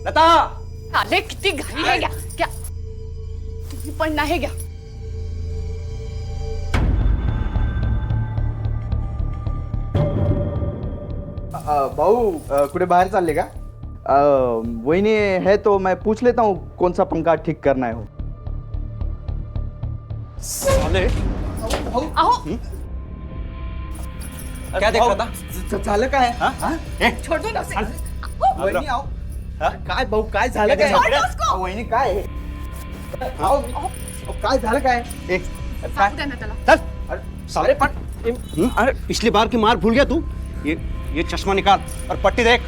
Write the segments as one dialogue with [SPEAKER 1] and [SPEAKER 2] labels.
[SPEAKER 1] लता
[SPEAKER 2] साले किती घाई आहे क्या तुम्ही पण नाही घ्या.
[SPEAKER 3] भाऊ कुठे बाहेर चालले का? वहिनी है तो मैं पूछ लेता हूँ कौन सा पंखा ठीक करना है.
[SPEAKER 1] साले
[SPEAKER 2] अहो
[SPEAKER 1] क्या देख रहा था?
[SPEAKER 3] झालं काय?
[SPEAKER 2] छोड़ दो ना उसे.
[SPEAKER 3] वहिनी आओ. काय भाऊ काय झालं काय?
[SPEAKER 2] सोड उसको.
[SPEAKER 3] वहिनी काय आहे? आओ. काय झालं काय?
[SPEAKER 2] सांगू द्या ना त्याला.
[SPEAKER 1] चल साले अरे पिछली बार की मार भूल गया तू? ये चश्मा निकाल और पट्टी देख.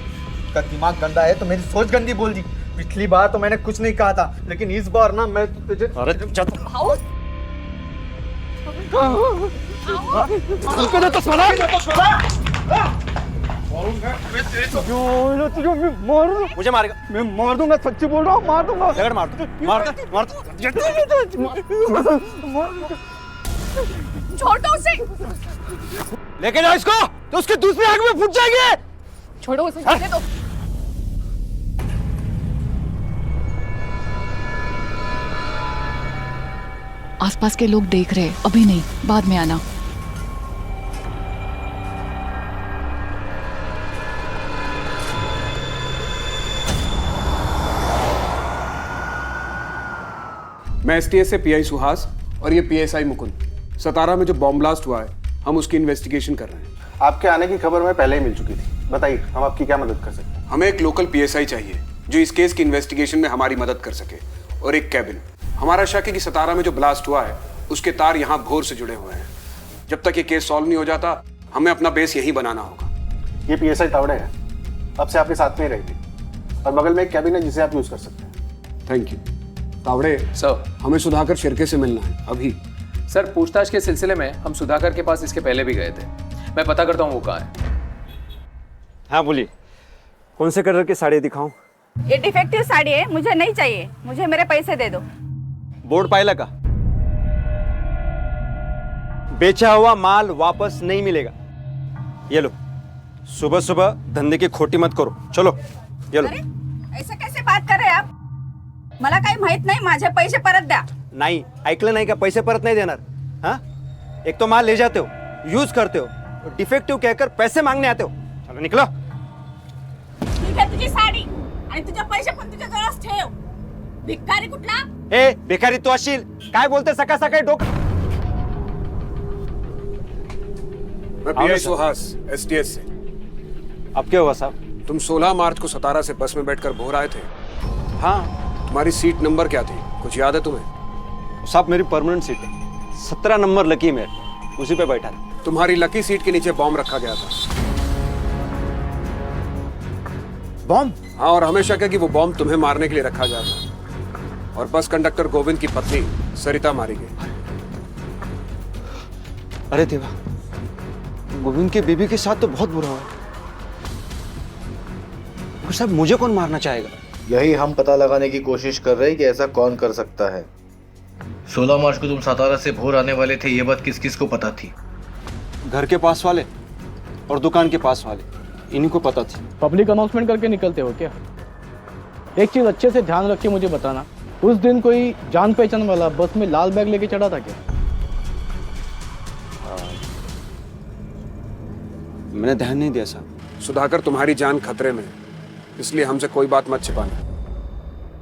[SPEAKER 3] का दिमाग गंदा है तो मेरी सोच गंदी बोल दी. पिछली बार तो मैंने कुछ नहीं कहा था लेकिन इस बार ना मैं तुझे
[SPEAKER 1] अरे चल
[SPEAKER 2] आओ
[SPEAKER 1] मुझे मारेगा.
[SPEAKER 3] मैं मार दूंगा. सच्ची बोल रहा हूँ मार दूंगा.
[SPEAKER 1] लगड़ मार
[SPEAKER 2] छोड़ दो उसे.
[SPEAKER 1] लेके जाओ इसको तो उसकी दूसरी आंख में फूट जाएगी.
[SPEAKER 2] छोड़ो उसे. जाने दो.
[SPEAKER 4] आसपास के लोग देख रहे हैं, अभी नहीं, बाद में आना.
[SPEAKER 5] मैं एसटीएस से पीआई सुहास और ये पीएसआई मुकुंद. सतारा में जो बॉम्ब ब्लास्ट हुआ है हम उसकी इन्वेस्टिगेशन कर रहे हैं.
[SPEAKER 6] आपके आने की खबर मैं पहले ही मिल चुकी थी. बताइए हम आपकी क्या मदद कर सकते हैं?
[SPEAKER 5] हमें एक लोकल पीएसआई चाहिए जो इस केस की इन्वेस्टिगेशन में हमारी मदद कर सके और एक कैबिन. हमारा शक है कि सतारा में जो ब्लास्ट हुआ है उसके तार यहाँ भोर से जुड़े हुए हैं. जब तक ये केस सॉल्व नहीं हो जाता हमें अपना बेस यही बनाना होगा.
[SPEAKER 6] ये पीएसआई तावड़े है. अब से आपके साथ में ही रहेगी और बगल में एक कैबिन है जिसे आप यूज कर सकते हैं.
[SPEAKER 5] Thank you. तावड़े
[SPEAKER 7] सर.
[SPEAKER 5] हमें सुधाकर शिर्के से मिलना है अभी.
[SPEAKER 7] सर पूछताछ के सिलसिले में हम सुधाकर के पास इसके पहले भी गए थे. मैं पता करता हूँ वो कहाँ है.
[SPEAKER 1] हाँ बोलिए. कौन से कलर की साड़ी दिखाऊं?
[SPEAKER 8] ये डिफेक्टिव साड़ी है, मुझे नहीं चाहिए. मुझे मेरे पैसे दे दो.
[SPEAKER 1] बोर्ड पायला का? बेचा हुआ माल वापस नहीं मिलेगा. ये लो. सुबह सुबह धंधे की खोटी मत करो. चलो ये लो.
[SPEAKER 8] अरे ऐसे कैसे बात कर रहे हैं आप? मला काही माहित नाही. माझे पैसे परत द्या.
[SPEAKER 1] नाही ऐकलं नाही का? पैसे परत नहीं देणार. हाँ एक तो माल ले जाते हो, यूज करते हो, डिफेक्टिव कहकर पैसे मांगने आते हो. चलो निकलो.
[SPEAKER 8] ठीक आहे तुझी साडी आणि तुझे पैसे पण तुझ्या जवळच ठेव. भिकारी कुठला?
[SPEAKER 1] ए बेकारी तू असशील. काय बोलते सकाळ सकाळी डोकं.
[SPEAKER 5] मैं पीआई सुहास एसटीएस से.
[SPEAKER 1] अब क्या हुआ साहब?
[SPEAKER 5] तुम 16 मार्च को सतारा से बस में बैठकर भोर आए थे.
[SPEAKER 1] हाँ
[SPEAKER 5] तुम्हारी सीट नंबर क्या थी? कुछ याद है तुम्हें?
[SPEAKER 1] साहब मेरी परमानेंट सीट है. 17 नंबर लकी है मेरे. उसी पे बैठा था.
[SPEAKER 5] तुम्हारी लकी सीट के नीचे बॉम्ब रखा गया था.
[SPEAKER 1] बॉम्ब?
[SPEAKER 5] हाँ और हमेशा क्या कि वो बॉम्ब तुम्हें मारने के लिए रखा गया था और बस कंडक्टर गोविंद की पत्नी सरिता मारी गई.
[SPEAKER 1] अरे देवा, गोविंद की बीबी के साथ तो बहुत बुरा हुआ. साहब मुझे कौन मारना चाहेगा?
[SPEAKER 9] यही हम पता लगाने की कोशिश कर रहे हैं कि ऐसा कौन कर सकता है. 16 मार्च को तुम सतारा से भोर आने वाले थे, ये बात किस किस को पता थी?
[SPEAKER 1] घर के पास वाले और दुकान के पास वाले, इन्हीं को पता थी.
[SPEAKER 10] पब्लिक अनाउंसमेंट करके निकलते हो क्या? एक चीज अच्छे से ध्यान रख के मुझे बताना, उस दिन कोई जान पहचान वाला बस में लाल बैग लेके चढ़ा था क्या?
[SPEAKER 1] मैंने ध्यान नहीं दिया साहब.
[SPEAKER 5] सुधाकर तुम्हारी जान खतरे में है इसलिए हमसे कोई बात मत छिपाना.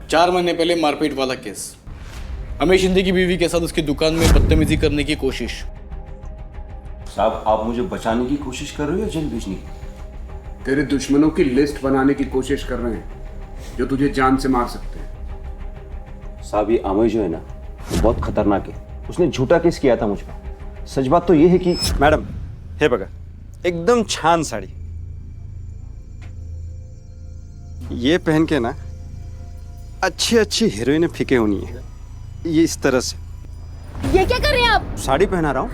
[SPEAKER 11] 4 महीने पहले मारपीट वाला केस. हमें शिंदे की बीवी के साथ उसकी दुकान में बदतमीजी करने की कोशिश.
[SPEAKER 12] साहब आप मुझे बचाने की कोशिश कर रहे हो या जेल भेजने की?
[SPEAKER 5] तेरे दुश्मनों की लिस्ट बनाने की कोशिश कर रहे हैं जो तुझे जान से मार सकते हैं.
[SPEAKER 12] साहब ये अमय जो है ना वो बहुत खतरनाक है. उसने झूठा केस किया था मुझ पर. सच बात तो ये है कि
[SPEAKER 1] मॅडम हे बघा, एकदम छान साड़ी. ये पहन के ना अच्छी अच्छी हीरोइनें फीके होनी है. ये इस तरह से.
[SPEAKER 2] ये क्या कर रहे हैं आप?
[SPEAKER 1] साड़ी पहना रहा हूँ.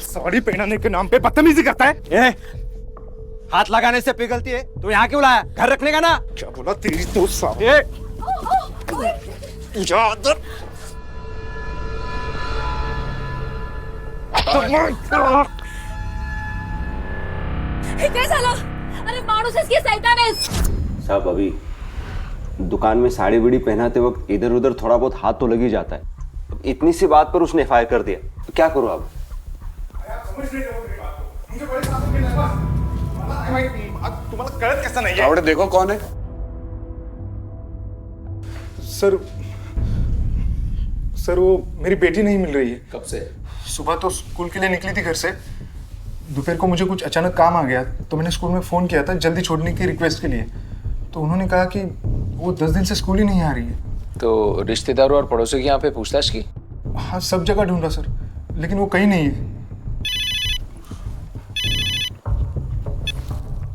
[SPEAKER 3] साड़ी पहनाने के नाम पे बदतमीजी करता है.
[SPEAKER 1] हाथ लगाने से पिघलती है तो यहाँ क्यों लाया? घर रखने का ना.
[SPEAKER 3] क्या बोला तेरी तो साहब.
[SPEAKER 2] हे काय झालं? अरे माणूस आहेस की सैतान आहेस?
[SPEAKER 12] साहब अभी दुकान में साड़ी बीड़ी पहनाते वक्त इधर उधर थोड़ा बहुत हाथ तो लग ही जाता है। इतनी सी बात पर उसने एफआईआर कर दिया, तो क्या करूं अब?
[SPEAKER 6] तुम्हाला कळत कसं नाही
[SPEAKER 5] तावड़े देखो कौन है।
[SPEAKER 6] सर सर वो मेरी बेटी नहीं मिल रही है।
[SPEAKER 7] कब से?
[SPEAKER 6] सुबह तो स्कूल के लिए निकली थी घर से, दोपहर को मुझे कुछ अचानक काम आ गया तो मैंने स्कूल में फ़ोन किया था जल्दी छोड़ने की रिक्वेस्ट के लिए, तो उन्होंने कहा कि वो 10 दिन से स्कूल ही नहीं आ रही है।
[SPEAKER 7] तो रिश्तेदारों और पड़ोसियों के यहाँ पे पूछताछ की?
[SPEAKER 6] हाँ सब जगह ढूंढा सर, लेकिन वो कहीं नहीं है।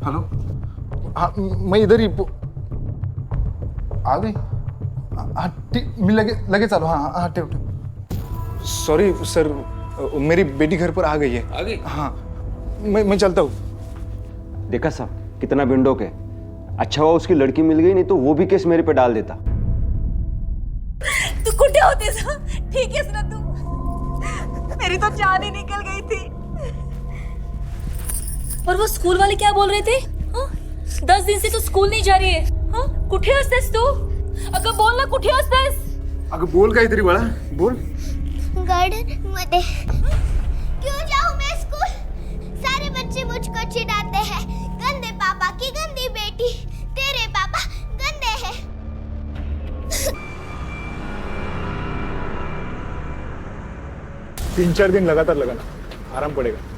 [SPEAKER 6] हेलो, हाँ मैं इधर ही आ गई। हाँ ठीक, मैं लगे चालो। हाँ हाँ ठेव ठेव। सॉरी सर, मेरी बेटी घर पर आ गई है।
[SPEAKER 7] आ गई?
[SPEAKER 6] हाँ मैं चलता हूँ।
[SPEAKER 12] देखा साहब कितना बिंडोक है। अच्छा हुआ उसकी लड़की मिल गई, नहीं तो वो भी केस मेरे पे डाल देता।
[SPEAKER 8] तू कुठे होतेस? ठीक है ना तू? मेरी तो जान ही निकल गई थी।
[SPEAKER 13] और वो स्कूल वाले क्या बोल रहे थे? हाँ? 10 दिन से तो स्कूल नहीं जा रही है। हाँ? कुठे असतेस तू? अगं बोल ना, कुठे असतेस?
[SPEAKER 6] अगं बोल काहीतरी बाळा, बोल।
[SPEAKER 14] गार्डन मध्ये। क्यों जाऊं मैं स्कूल? सारे बच्चे मुझको चिढ़ाते हैं, गंदे पापा की गंदी बेटी, तेरे पापा गंदे हैं।
[SPEAKER 6] 3-4 दिन लगातार लगाना, आराम पड़ेगा।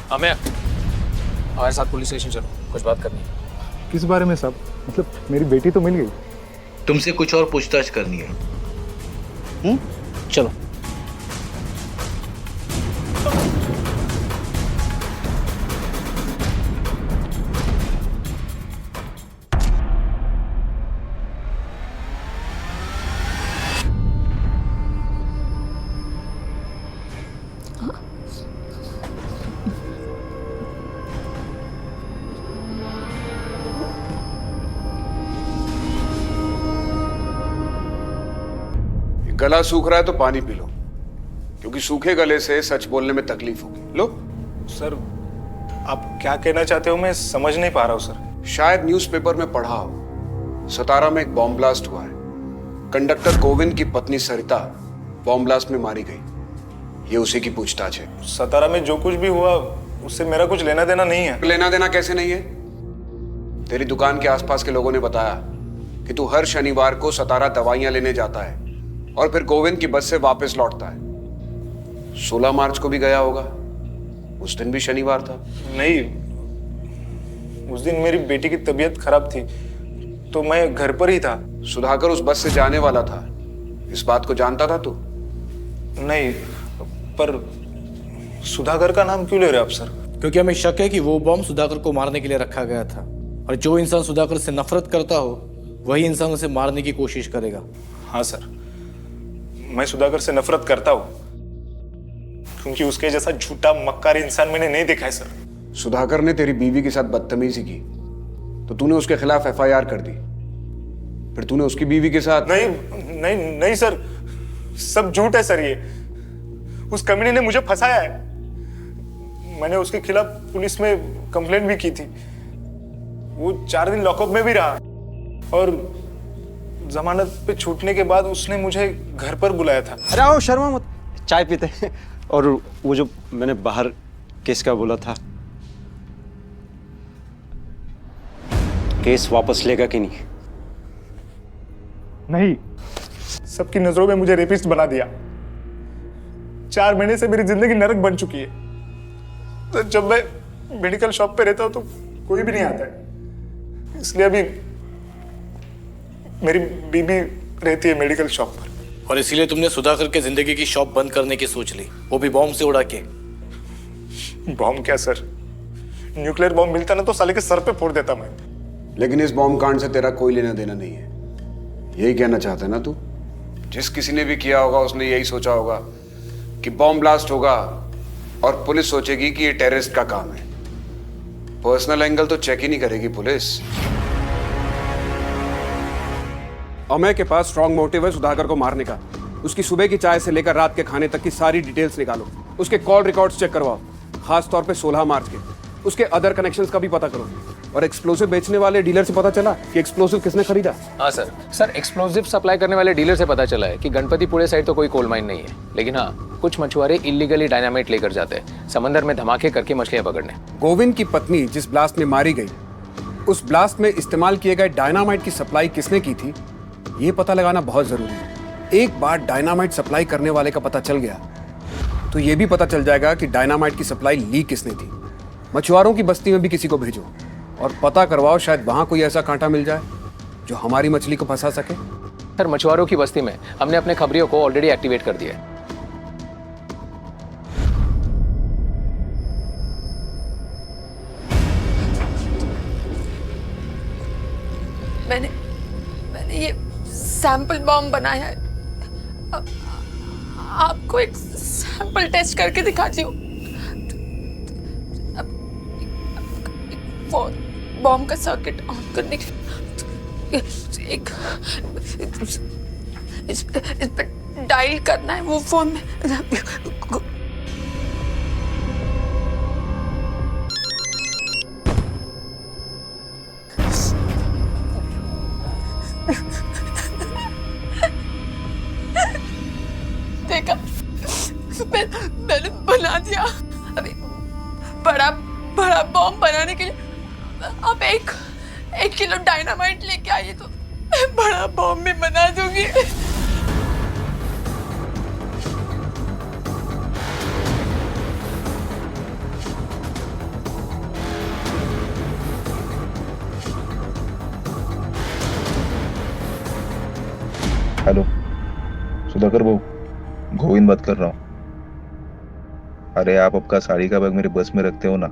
[SPEAKER 7] हमें हमारे साथ पुलिस स्टेशन चलो, कुछ बात करनी है।
[SPEAKER 6] किस बारे में साहब? मतलब मेरी बेटी तो मिल गई।
[SPEAKER 9] तुमसे कुछ और पूछताछ करनी है।
[SPEAKER 10] चलो।
[SPEAKER 5] गला सूख रहा है तो पानी पी लो, क्योंकि सूखे गले से सच बोलने में तकलीफ होगी। लो।
[SPEAKER 6] सर आप क्या कहना चाहते हो, मैं समझ नहीं पा रहा हूँ सर।
[SPEAKER 5] शायद न्यूज़पेपर में पढ़ा हो, सतारा में एक बॉम्ब ब्लास्ट हुआ है। कंडक्टर गोविंद की पत्नी सरिता बॉम्ब ब्लास्ट में मारी गई। ये उसी की पूछताछ है।
[SPEAKER 6] सतारा में जो कुछ भी हुआ उससे मेरा कुछ लेना देना नहीं है।
[SPEAKER 5] लेना देना कैसे नहीं है? तेरी दुकान के आसपास के लोगों ने बताया कि तू हर शनिवार को सतारा दवाइयां लेने जाता है और फिर गोविंद की बस से वापस लौटता है। 16 मार्च को भी गया होगा, उस दिन भी शनिवार था।
[SPEAKER 6] नहीं, उस दिन मेरी बेटी की तबीयत खराब थी तो मैं घर पर ही था।
[SPEAKER 5] सुधाकर उस बस से जाने वाला था, इस बात को जानता था तू?
[SPEAKER 6] नहीं, पर सुधाकर का नाम क्यों ले रहे आप सर?
[SPEAKER 11] क्योंकि हमें शक है कि वो बॉम्ब सुधाकर को मारने के लिए रखा गया था, और जो इंसान सुधाकर से नफरत करता हो वही इंसान उसे मारने की कोशिश करेगा।
[SPEAKER 6] हाँ सर, मैं सुधाकर से नफरत करता हूँ क्योंकि उसके जैसा झूठा मक्कार इंसान मैंने नहीं देखा है सर।
[SPEAKER 5] सुधाकर ने तेरी बीवी के साथ बदतमीजी की तो तूने उसके खिलाफ एफआईआर कर दी, फिर तूने उसकी बीवी के साथ।
[SPEAKER 6] नहीं नहीं नहीं सर, सब झूठ है सर। ये उस कमीने ने मुझे फंसाया है। मैंने उसके खिलाफ पुलिस में कंप्लेंट भी की थी। वो 4 दिन लॉकअप में भी रहा और जमानत पे छूटने के बाद उसने मुझे घर पर बुलाया था।
[SPEAKER 1] अरे आओ, शर्मा मत, चाय पीते हैं। और वो जो मैंने बाहर केस का बोला था, केस वापस लेगा कि नहीं?
[SPEAKER 6] नहीं, सबकी नजरों में मुझे रेपिस्ट बना दिया। 4 महीने से मेरी जिंदगी नरक बन चुकी है। तो जब मैं मेडिकल शॉप पे रहता हूं तो कोई भी नहीं आता है, इसलिए अभी मेरी बीबी रहती है मेडिकल शॉप पर।
[SPEAKER 11] और इसीलिए तुमने सुधाकर के जिंदगी की शॉप बंद करने की सोच ली, वो भी बॉम्ब से उड़ा के।
[SPEAKER 6] बॉम्ब क्या सर, न्यूक्लियर बॉम्ब मिलता ना तो साले के सर पे फोड़ देता मैं।
[SPEAKER 5] लेकिन इस बॉम्ब कांड से तेरा कोई लेना देना नहीं है, यही कहना चाहता है ना तू? जिस किसी ने भी किया होगा उसने यही सोचा होगा कि बॉम्ब ब्लास्ट होगा और पुलिस सोचेगी कि ये टेररिस्ट का काम है। पर्सनल एंगल तो चेक ही नहीं करेगी पुलिस। अमय के पास स्ट्रॉन्ग मोटिव है सुधाकर को मारने का। उसकी सुबह की चाय से लेकर रात के खाने तक की सारी डिटेल्स निकालो। उसके कॉल रिकॉर्ड्स चेक करवाओ, खास तौर पे 16 मार्च के। उसके अदर कनेक्शंस का भी पता करो। और एक्सप्लोसिव बेचने वाले डीलर से पता चला कि एक्सप्लोसिव किसने खरीदा।
[SPEAKER 7] हाँ सर एक्सप्लोजिव सप्लाई करने वाले डीलर से पता चला है कि गणपतिपुरे साइड तो कोई कोल माइन नहीं है, लेकिन हाँ कुछ मछुआरे इलीगली डायनामाइट लेकर जाते हैं समंदर में धमाके करके मछलियां पकड़ने।
[SPEAKER 5] गोविंद की पत्नी जिस ब्लास्ट में मारी गई, उस ब्लास्ट में इस्तेमाल किए गए डायनामाइट की सप्लाई किसने की थी, ये पता लगाना बहुत जरूरी है। एक बार डायनामाइट सप्लाई करने वाले का पता चल गया तो ये भी पता चल जाएगा कि डायनामाइट की सप्लाई लीक किसने थी। मछुआरों की बस्ती में भी किसी को भेजो और पता करवाओ, शायद वहां कोई ऐसा कांटा मिल जाए जो हमारी मछली को फंसा सके।
[SPEAKER 7] सर मछुआरों की बस्ती में हमने अपने खबरियों को ऑलरेडी एक्टिवेट कर दिया है।
[SPEAKER 2] मैंने ये सैंपल बॉम्ब बनाया है। आपको एक सैंपल टेस्ट करके दिखाती हूँ। बॉम्ब का सर्किट ऑन करने के एक इस पे डायल करना है वो फोन में। देखा, मैंने बना दिया। अभी बड़ा बॉम्ब बनाने के लिए आप एक किलो डायनामाइट लेके आइए तो मैं बड़ा बॉम्ब में बना दूंगी।
[SPEAKER 15] हेलो सुधाकर बहू, गोविंद बात कर रहा हूँ। अरे आप आपका साड़ी का बैग मेरे बस में रखते हो ना?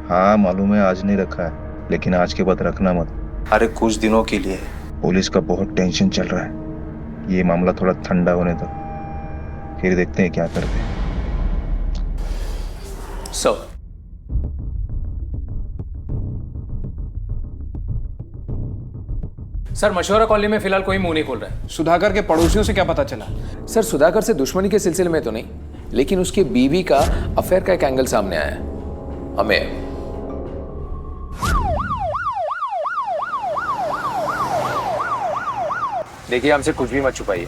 [SPEAKER 15] हाँ मालूम है आज नहीं रखा है, लेकिन आज के बाद रखना मत।
[SPEAKER 9] अरे कुछ दिनों के लिए।
[SPEAKER 15] पुलिस का बहुत टेंशन चल रहा है, ये मामला थोड़ा ठंडा होने दो, फिर देखते हैं क्या करते हैं।
[SPEAKER 7] सर मशवरा कॉलोनी में फिलहाल कोई मुंह नहीं खोल रहा है।
[SPEAKER 5] सुधाकर के पड़ोसियों से क्या पता चला?
[SPEAKER 7] सर सुधाकर से दुश्मनी के सिलसिले में तो नहीं, लेकिन उसकी बीवी का अफेयर का एक एंगल सामने आया है। हमें देखिए, हमसे कुछ भी मत छुपाइए।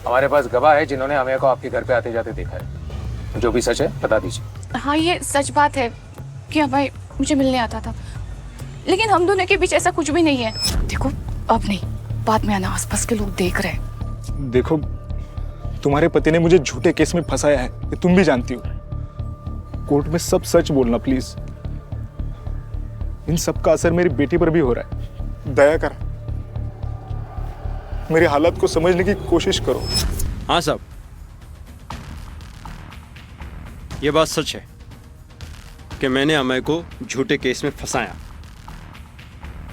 [SPEAKER 7] हमारे पास गवाह है जिन्होंने हमें को आपके घर पे आते जाते देखा है। जो भी सच है बता दीजिए।
[SPEAKER 2] हाँ ये सच बात है कि भाई मुझे मिलने आता था, लेकिन हम दोनों के बीच ऐसा कुछ भी नहीं है। देखो अब नहीं, बाद में आना, आसपास के लोग देख रहे हैं।
[SPEAKER 6] देखो तुम्हारे पति ने मुझे झूठे केस में फंसाया है, ये तुम भी जानती हो। कोर्ट में सब सच बोलना प्लीज। इन सब का असर मेरी बेटी पर भी हो रहा है। दया कर, मेरी हालत को समझने की कोशिश करो।
[SPEAKER 1] हाँ साहब, ये बात सच है कि मैंने अमय को झूठे केस में फंसाया,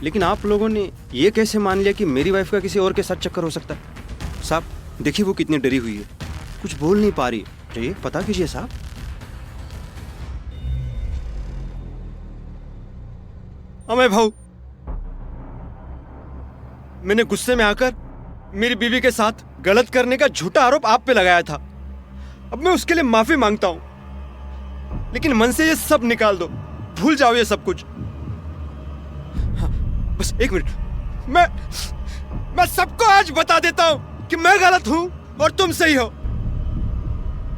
[SPEAKER 1] लेकिन आप लोगों ने ये कैसे मान लिया कि मेरी वाइफ का किसी और के साथ चक्कर हो सकता है? साहब देखिए वो कितनी डरी हुई है, कुछ बोल नहीं पा रही। चाहिए पता कीजिए साहब। अमय भाऊ, मैंने गुस्से में आकर मेरी बीवी के साथ गलत करने का झूठा आरोप आप पे लगाया था। अब मैं उसके लिए माफी मांगता हूं, लेकिन मन से ये सब निकाल दो, भूल जाओ ये सब कुछ। हाँ, बस एक मिनट, मैं सबको आज बता देता हूं कि मैं गलत हूं और तुम सही हो।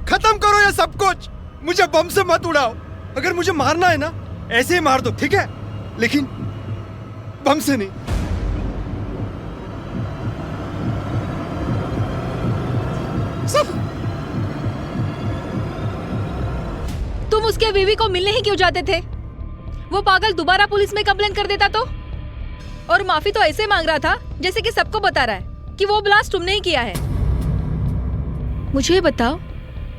[SPEAKER 1] खत्म करो ये सब कुछ, मुझे बम से मत उड़ाओ। अगर मुझे मारना है ना ऐसे ही मार दो, ठीक है, लेकिन बम से नहीं। सब
[SPEAKER 13] तुम उसके बीवी को मिलने ही क्यों जाते थे? वो पागल दोबारा पुलिस में कंप्लेन कर देता तो? और माफी तो ऐसे मांग रहा था जैसे कि सबको बता रहा है कि वो ब्लास्ट तुमने ही किया है। मुझे बताओ,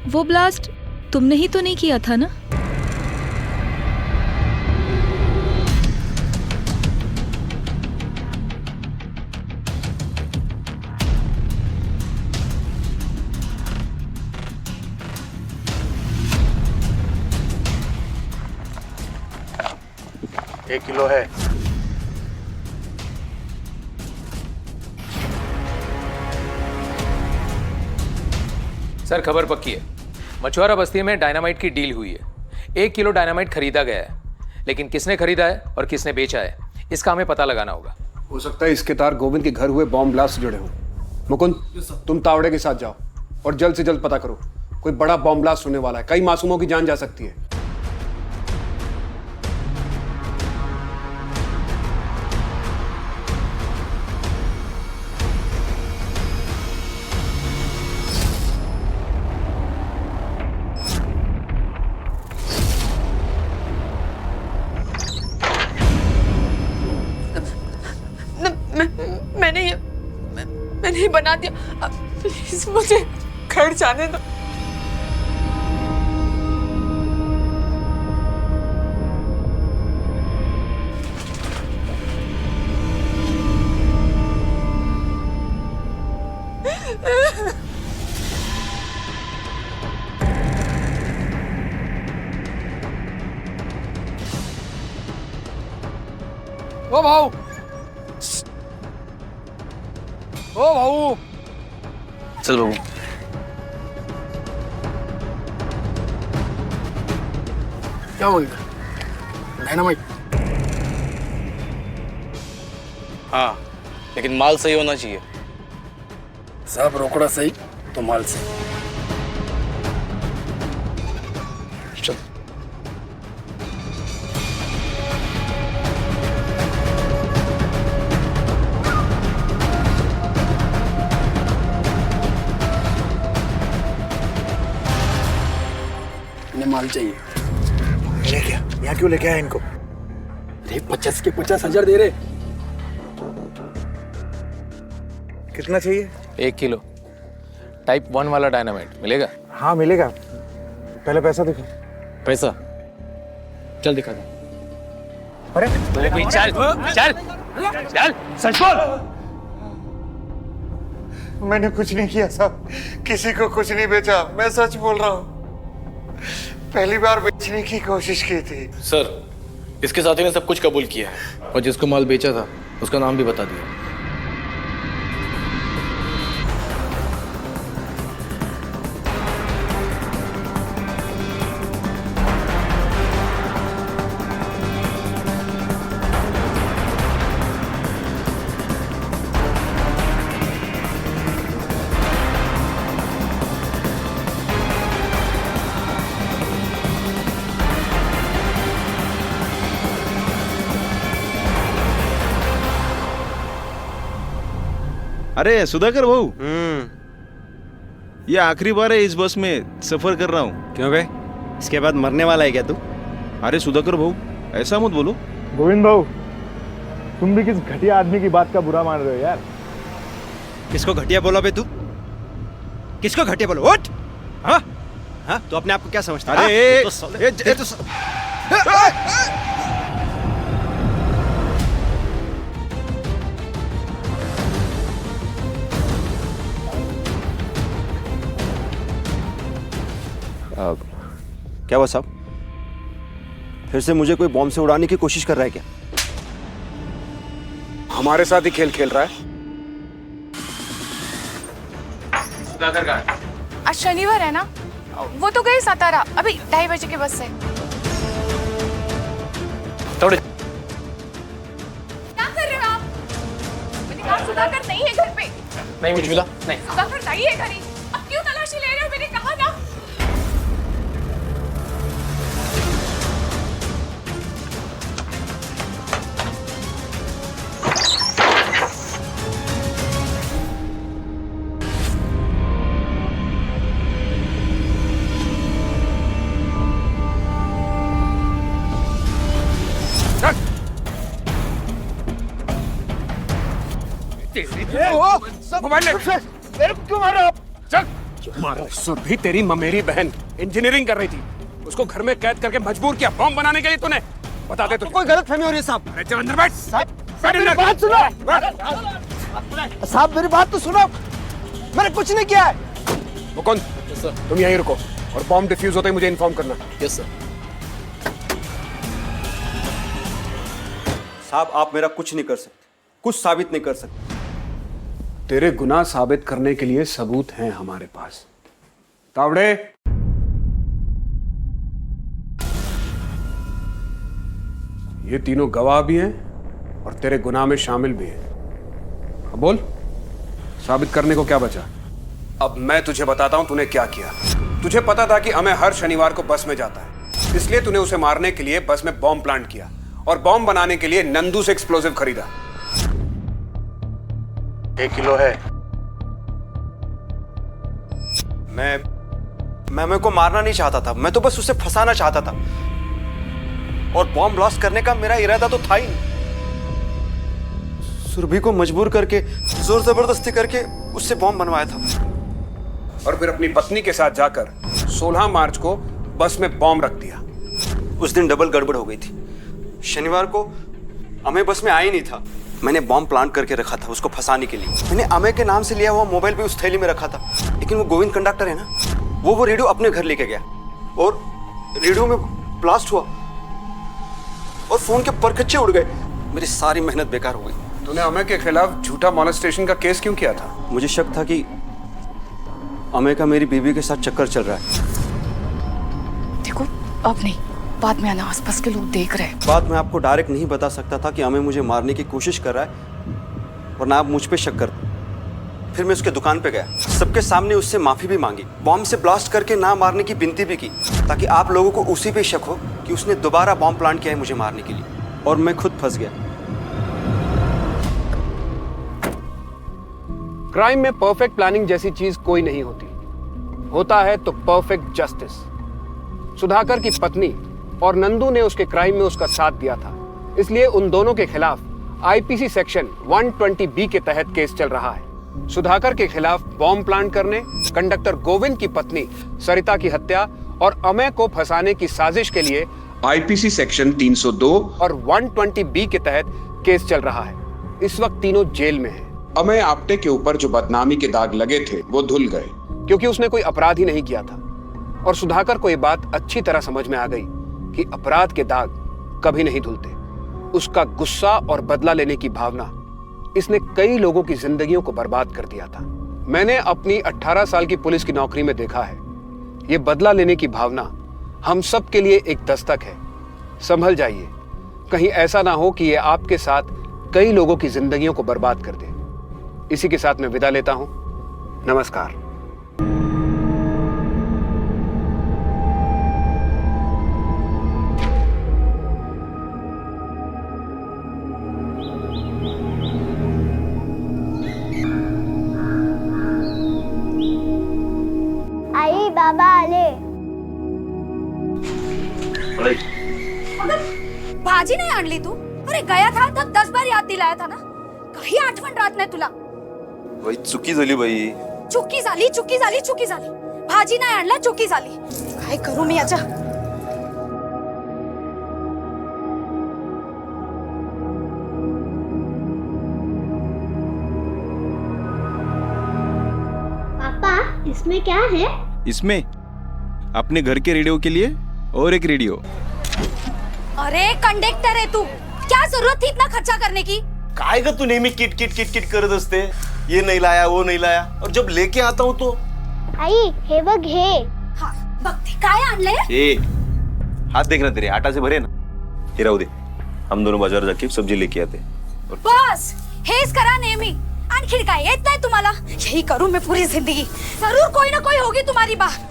[SPEAKER 13] वो ब्लास्ट तुमने ही तो नहीं किया था ना?
[SPEAKER 6] 1 किलो है।
[SPEAKER 7] सर खबर पक्की है, मछुआरा बस्ती में डायनामाइट की डील हुई है। 1 किलो डायनामाइट खरीदा गया है, लेकिन किसने खरीदा है और किसने बेचा है इसका हमें पता लगाना होगा।
[SPEAKER 5] हो सकता है इसके तार गोविंद के घर हुए बॉम्ब ब्लास्ट से जुड़े हों। मुकुंद, तुम तावड़े के साथ जाओ और जल्द से जल्द पता करो, कोई बड़ा बॉम्ब ब्लास्ट होने वाला है, कई मासूमों की जान जा सकती है।
[SPEAKER 2] मैंने ये बना दिया, प्लीज मुझे घर जाने दो।
[SPEAKER 5] ओ भाऊ, ओ भाऊ,
[SPEAKER 11] चल बाबू।
[SPEAKER 10] क्या बोल रहा? डायनामाइट?
[SPEAKER 11] हाँ, लेकिन माल सही होना चाहिए।
[SPEAKER 10] सब रोकड़ा सही तो माल सही। चल। माल चाहिए।
[SPEAKER 6] ले क्या? यहाँ क्यों लेके आया इनको?
[SPEAKER 10] अरे 50 के 50,000 दे रहे।
[SPEAKER 6] कितना चाहिए?
[SPEAKER 7] 1 किलो टाइप 1 वाला डायनामाइट मिलेगा?
[SPEAKER 6] हाँ मिलेगा, पहले पैसा दिखो।
[SPEAKER 11] पैसा? चल दिखा दे।
[SPEAKER 6] अरे
[SPEAKER 7] चल चल चल, सच बोल।
[SPEAKER 6] मैंने कुछ नहीं किया साहब, किसी को कुछ नहीं बेचा, मैं सच बोल रहा हूँ। पहली बार बेचने की कोशिश की थी।
[SPEAKER 11] सर, इसके साथी ने सब कुछ कबूल किया है और जिसको माल बेचा था उसका नाम भी बता दिया।
[SPEAKER 15] अरे सुधाकर भाऊ, ये आखिरी बार है इस बस में सफर कर रहा हूँ।
[SPEAKER 1] क्यों बे, इसके बाद मरने वाला है क्या तू?
[SPEAKER 15] अरे सुधाकर भाऊ, ऐसा मत बोलो।
[SPEAKER 6] गोविंद भाऊ, तुम भी किस घटिया आदमी की बात का बुरा मान रहे हो यार।
[SPEAKER 1] किसको घटिया बोला बे तू? किसको घटिया बोलो? उठ! हाँ हाँ, तू अपने आप को क्या समझता है? क्या हुआ साहब? फिर से मुझे कोई बॉम्ब से उड़ाने की कोशिश कर रहा है क्या?
[SPEAKER 5] हमारे साथ ही खेल खेल रहा है।
[SPEAKER 7] सुधाकर कहाँ है?
[SPEAKER 16] आज शनिवार है ना, वो तो गए सातारा अभी 2:30 बजे के बस से।
[SPEAKER 11] थोड़े
[SPEAKER 16] क्या कर रहे हो आप? मैंने कहा सुधाकर नहीं है घर पे।
[SPEAKER 11] नहीं कुछ मिला?
[SPEAKER 7] नहीं।
[SPEAKER 16] सुधाकर नहीं है घर ही। अब क्यों तलाशी ले रहे हो? मैंने कहा ना।
[SPEAKER 5] सुरभि तेरी ममेरी बहन इंजीनियरिंग कर रही थी, उसको घर में कैद करके मजबूर किया बॉम्ब बनाने के लिए तूने। बता दे तो
[SPEAKER 1] कोई गलतफहमी हो रही है साहब।
[SPEAKER 5] अरे चल अंदर बैठ।
[SPEAKER 1] मेरी बात सुनो साहब, मेरी बात तो सुनो। मैंने कुछ नहीं किया है।
[SPEAKER 5] मुकुंद, तुम यहीं रुको और बॉम्ब डिफ्यूज होते ही मुझे इन्फॉर्म करना।
[SPEAKER 11] Yes sir.
[SPEAKER 1] साहब आप मेरा कुछ नहीं कर सकते, कुछ साबित नहीं कर सकते।
[SPEAKER 5] तेरे गुनाह साबित करने के लिए सबूत हैं हमारे पास। तावड़े, ये तीनों गवाह भी हैं और तेरे गुनाह में शामिल भी हैं। अब बोल, साबित करने को क्या बचा? अब मैं तुझे बताता हूं तूने क्या किया। तुझे पता था कि अमय हर शनिवार को बस में जाता है, इसलिए तूने उसे मारने के लिए बस में बॉम्ब प्लांट किया और बॉम्ब बनाने के लिए नंदू से एक्सप्लोसिव खरीदा।
[SPEAKER 6] 1 किलो है।
[SPEAKER 1] मैं को मारना नहीं चाहता था, मैं तो बस उसे फंसाना चाहता था और बॉम्ब ब्लास्ट करने का मेरा इरादा तो था ही नहीं। सुरभि को मजबूर करके, जोर जबरदस्ती करके उससे बॉम्ब बनवाया था
[SPEAKER 5] और फिर अपनी पत्नी के साथ जाकर 16 मार्च को बस में बॉम्ब रख दिया।
[SPEAKER 1] उस दिन डबल गड़बड़ हो गई थी। शनिवार को अमय बस में आ ही नहीं था। मैंने बॉम्ब प्लांट करके रखा था उसको फंसाने के लिए। मैंने अमय के नाम से लिया हुआ मोबाइल भी उस थैली में रखा था, लेकिन वो गोविंद कंडक्टर है ना, वो रेडियो अपने घर लेके गया और रेडियो में ब्लास्ट हुआ और फोन के परखच्चे उड़ गए। मेरी सारी मेहनत बेकार हो गई।
[SPEAKER 5] तूने अमय के खिलाफ झूठा मॉलेस्टेशन का केस क्यों किया था?
[SPEAKER 1] मुझे शक था कि अमय का मेरी बीवी के साथ चक्कर चल रहा है।
[SPEAKER 4] देखो अब नहीं, बाद में आना, आसपास के लोग देख रहे हैं।
[SPEAKER 1] बात मैं आपको डायरेक्ट नहीं बता सकता था कि अमय मुझे मारने की कोशिश कर रहा है, वरना आप मुझ पे शक करते। फिर मैं उसके दुकान पे गया, सबके सामने उससे माफी भी मांगी, बॉम्ब से ब्लास्ट करके ना मारने की विनती भी की, ताकि आप लोगों को उसी पे शक हो कि उसने दोबारा बॉम्ब प्लांट किया है मुझे मारने के लिए। और मैं खुद फंस गया।
[SPEAKER 5] क्राइम में परफेक्ट प्लानिंग जैसी चीज कोई नहीं होती, होता है तो परफेक्ट जस्टिस। सुधाकर की पत्नी और नंदू ने उसके क्राइम में उसका साथ दिया था, इसलिए उन दोनों के खिलाफ आईपीसी सेक्शन 120B के तहत केस चल रहा है। सुधाकर के खिलाफ बॉम्ब प्लांट करने, कंडक्टर गोविंद की पत्नी सरिता की हत्या और अमय को फंसाने की साजिश के लिए आईपीसी सेक्शन 302 और 120B के तहत केस चल रहा है। इस वक्त तीनों जेल में हैं। अमय आपटे के ऊपर जो बदनामी के दाग लगे थे वो धुल गए, क्योंकि उसने कोई अपराध ही नहीं किया था। और सुधाकर को यह बात अच्छी तरह समझ में आ गई कि अपराध के दाग कभी नहीं धुलते। उसका गुस्सा और बदला लेने की भावना, इसने कई लोगों की जिंदगियों को बर्बाद कर दिया था। मैंने अपनी 18 साल की पुलिस की नौकरी में देखा है, यह बदला लेने की भावना हम सब के लिए एक दस्तक है। संभल जाइए, कहीं ऐसा ना हो कि यह आपके साथ कई लोगों की जिंदगियों को बर्बाद कर दे। इसी के साथ मैं विदा लेता हूं। नमस्कार।
[SPEAKER 14] आई बाबा आले।
[SPEAKER 8] भाजी नाही आणली तू? अरे गया था तर 10 बार याद दिलाया था ना, काही आठवण राहत नाही तुला?
[SPEAKER 12] बाई चुकी झाली बाई.
[SPEAKER 8] चुकी झाली, चुकी झाली, चुकी झाली. भाजी नाही आणला, चुकी झाली. काय करू मी याच्या?
[SPEAKER 14] पापा इसमें क्या है?
[SPEAKER 17] इसमें अपने घर के रेडियो के लिए और एक रेडियो।
[SPEAKER 8] अरे कंडक्टर है तू, क्या जरूरत थी इतना खर्चा करने की?
[SPEAKER 9] काय ग तू नेहमी किट किट किट किट करत असते, ये नहीं लाया वो नहीं लाया, और जब लेके आता हूँ तो
[SPEAKER 14] आई हे बघ हे.
[SPEAKER 8] हाँ बघते काय आणले?
[SPEAKER 12] ए हाथ देखना तेरे, आटा से भरे ना, ये रहो दे, हम दोनों बाजार जाके सब्जी लेके आते।
[SPEAKER 8] बस हेच करा नेहमी, आणखी काय येत नाही तुम्हाला? यही करूं मैं पूरी जिंदगी, जरूर कोई ना कोई होगी तुम्हारी बात.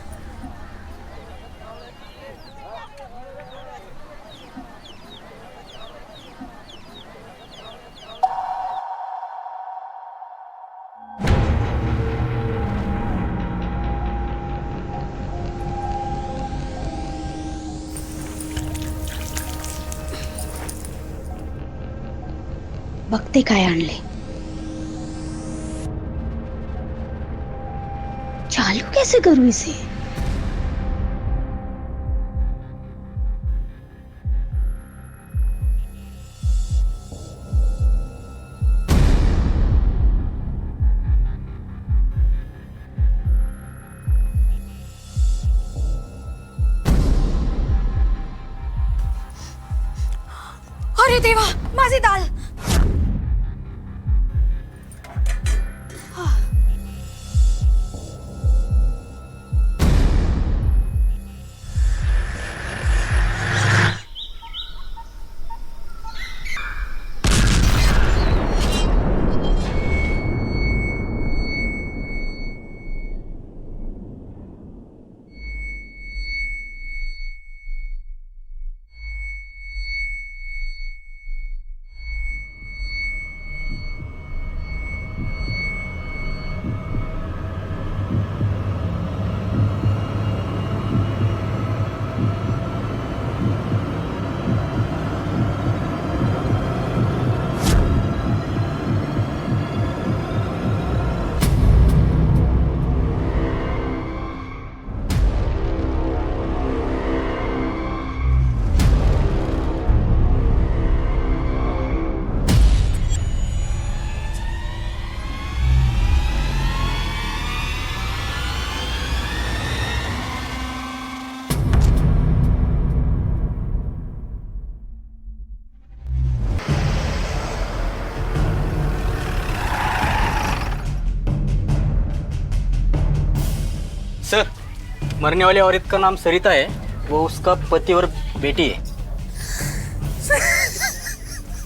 [SPEAKER 18] बघते काय आणले. चालू कैसे करूं इसे?
[SPEAKER 8] अरे देवा, माझी दाल.
[SPEAKER 19] सर, मरने वाली औरत का नाम सरिता है, वो उसका पति और बेटी है.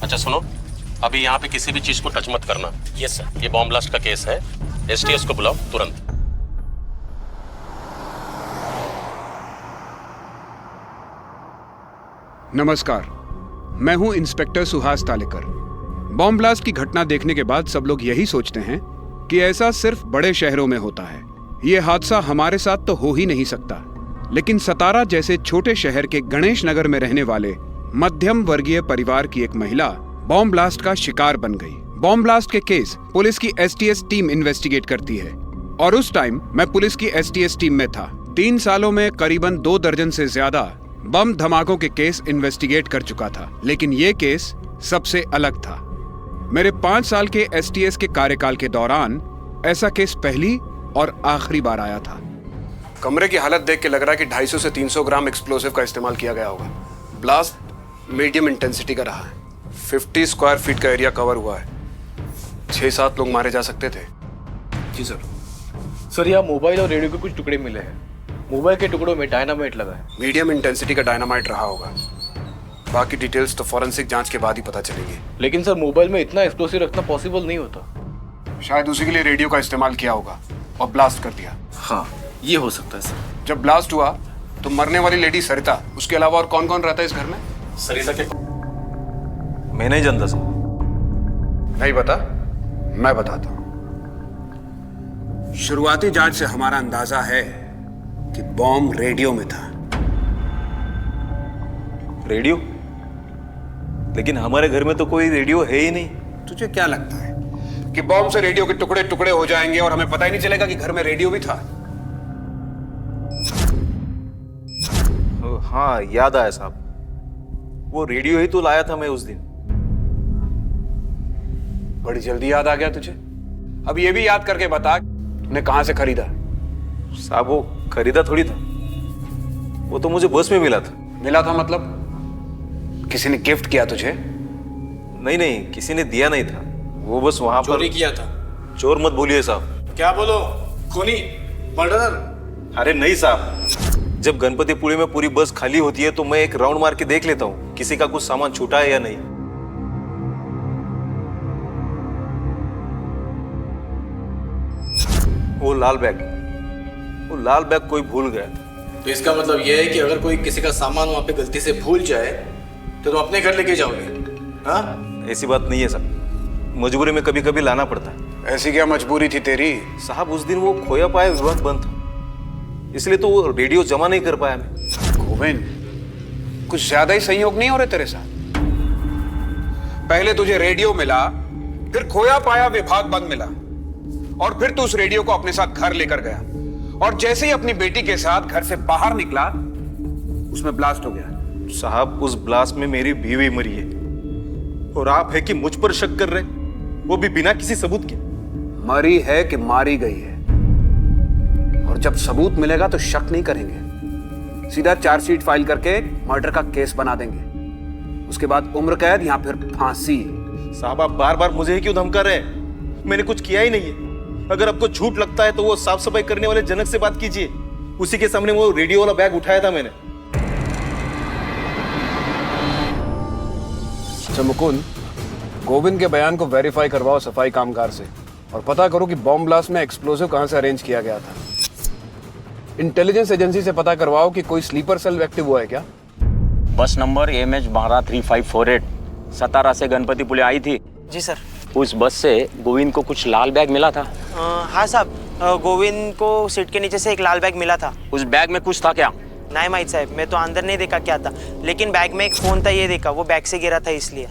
[SPEAKER 20] अच्छा सुनो, अभी यहाँ पे किसी भी चीज को टच मत करना. Yes sir. ये बॉम्ब ब्लास्ट का केस है. एसटीएस को बुलाओ तुरंत.
[SPEAKER 5] नमस्कार, मैं हूं inspector Suhas Talekar. Bomb blast की घटना देखने के बाद सब लोग यही सोचते हैं कि ऐसा सिर्फ बड़े शहरों में होता है. ये हादसा हमारे साथ तो हो ही नहीं सकता, लेकिन सतारा जैसे छोटे शहर के गणेश नगर में रहने वाले मध्यम वर्गीय परिवार की एक महिला बॉम्ब ब्लास्ट का शिकार बन गई. बॉम्ब ब्लास्ट के केस पुलिस की एसटीएस टीम इन्वेस्टिगेट करती है और उस टाइम मैं पुलिस की एसटीएस टीम में था. 3 सालों में करीबन 2 दर्जन से ज्यादा बम धमाकों के केस इन्वेस्टिगेट कर चुका था, लेकिन ये केस सबसे अलग था. मेरे 5 साल के एसटीएस के कार्यकाल के दौरान ऐसा केस पहली और आखिरी बार आया था. कमरे की हालत देख के लग रहा है कि 250 से 300 ग्राम एक्सप्लोसिव का इस्तेमाल किया गया होगा. ब्लास्ट मीडियम इंटेंसिटी का रहा है. 50 स्क्वायर फीट का एरिया कवर हुआ है. 6-7 लोग मारे जा सकते थे.
[SPEAKER 11] जी सर. सर, यहाँ मोबाइल और रेडियो के कुछ टुकड़े मिले हैं. मोबाइल के टुकड़ों में डायनामाइट लगा है.
[SPEAKER 5] मीडियम इंटेंसिटी का डायनामाइट रहा होगा. बाकी डिटेल्स तो फॉरेंसिक जांच के बाद ही पता चलेंगी.
[SPEAKER 11] लेकिन सर, मोबाइल में इतना एक्सप्लोसिव रखना पॉसिबल नहीं होता.
[SPEAKER 5] शायद उसी के लिए रेडियो का इस्तेमाल किया होगा और ब्लास्ट कर दिया.
[SPEAKER 11] हाँ, ये हो सकता है सर.
[SPEAKER 5] जब ब्लास्ट हुआ तो मरने वाली लेडी सरिता, उसके अलावा और कौन कौन रहता है इस घर में?
[SPEAKER 20] सरिता के मैं नहीं जानता सर.
[SPEAKER 5] नहीं बता, मैं बताता हूं. शुरुआती जांच से हमारा अंदाजा है कि बॉम्ब रेडियो में था.
[SPEAKER 20] रेडियो? लेकिन हमारे घर में तो कोई रेडियो है ही नहीं.
[SPEAKER 5] तुझे क्या लगता है कि बॉम्ब से रेडियो के टुकड़े टुकड़े हो जाएंगे और हमें पता ही नहीं चलेगा कि घर में रेडियो भी था?
[SPEAKER 9] हाँ, याद आया साहब. वो रेडियो ही तो लाया था मैं उस दिन.
[SPEAKER 5] बड़ी जल्दी याद आ गया तुझे. अब ये भी याद करके बता, तूने कहां से खरीदा?
[SPEAKER 9] साहब, वो खरीदा थोड़ी था, वो तो मुझे बस में मिला था.
[SPEAKER 5] मिला था मतलब किसी ने गिफ्ट किया तुझे?
[SPEAKER 9] नहीं, किसी ने दिया नहीं था. वो बस वहां पर
[SPEAKER 11] चोरी किया था.
[SPEAKER 9] चोर मत बोलिए साहब.
[SPEAKER 11] क्या बोलो? खूनी? मर्डरर?
[SPEAKER 9] अरे नहीं साहब, जब गणपतिपुरी में पूरी बस खाली होती है तो मैं एक राउंड मार के देख लेता हूँ किसी का कुछ सामान छूटा है या नहीं. वो लाल बैग कोई भूल गया था.
[SPEAKER 11] तो इसका मतलब यह है कि अगर कोई किसी का सामान वहां पे गलती से भूल जाए तो तुम अपने घर लेके जाओगे? हाँ,
[SPEAKER 9] ऐसी बात नहीं है साहब. मजबूरी में कभी कभी लाना पड़ता है.
[SPEAKER 5] ऐसी क्या मजबूरी थी तेरी?
[SPEAKER 9] साहब, उस दिन वो खोया पाया विभाग बंद था, इसलिए तो वो रेडियो जमा नहीं कर पाया मैं.
[SPEAKER 5] गोविंद, कुछ ज्यादा ही संयोग नहीं हो रहे तेरे साथ? पहले तुझे रेडियो मिला, फिर खोया पाया विभाग बंद मिला, और फिर तू उस रेडियो को अपने साथ घर लेकर गया, और जैसे ही अपनी बेटी के साथ घर से बाहर निकला उसमें ब्लास्ट हो गया.
[SPEAKER 9] साहब, उस ब्लास्ट में मेरी बीवी मरी है और आप है कि मुझ पर शक कर रहे, वो भी बिना किसी सबूत के.
[SPEAKER 5] मरी है कि मारी गई है, और जब सबूत मिलेगा तो शक नहीं करेंगे, सीधा चार्जशीट फाइल करके मर्डर का केस बना देंगे. उसके बाद उम्र कैद या फिर फांसी।
[SPEAKER 11] साहब आप बार बार मुझे ही क्यों धमका रहे हैं? मैंने कुछ किया ही नहीं है। अगर आपको झूठ लगता है तो वो साफ सफाई करने वाले जनक से बात कीजिए, उसी के सामने वो रेडियो वाला बैग उठाया था मैंने।
[SPEAKER 5] अच्छा मुकुंद, गोविंद के बयान को वेरीफाई करवाओ सफाई कामगार से और पता करो कि बॉम्ब ब्लास्ट में एक्सप्लोसिव कहां से अरेंज किया गया था। इंटेलिजेंस एजेंसी से पता करवाओ कि कोई स्लीपर सेल एक्टिव हुआ है क्या।
[SPEAKER 19] बस नंबर MH123548 सतारा से गणपतिपुले आई थी।
[SPEAKER 21] जी सर।
[SPEAKER 19] उस बस से गोविंद को कुछ लाल बैग मिला था।
[SPEAKER 21] हाँ साहब, गोविंद को सीट के नीचे से एक लाल बैग मिला था।
[SPEAKER 19] उस बैग में कुछ था क्या?
[SPEAKER 21] नहीं माहित साहब, मैं तो अंदर नहीं देखा क्या था, लेकिन बैग में एक फोन था ये देखा, वो बैग से गिरा था इसलिए।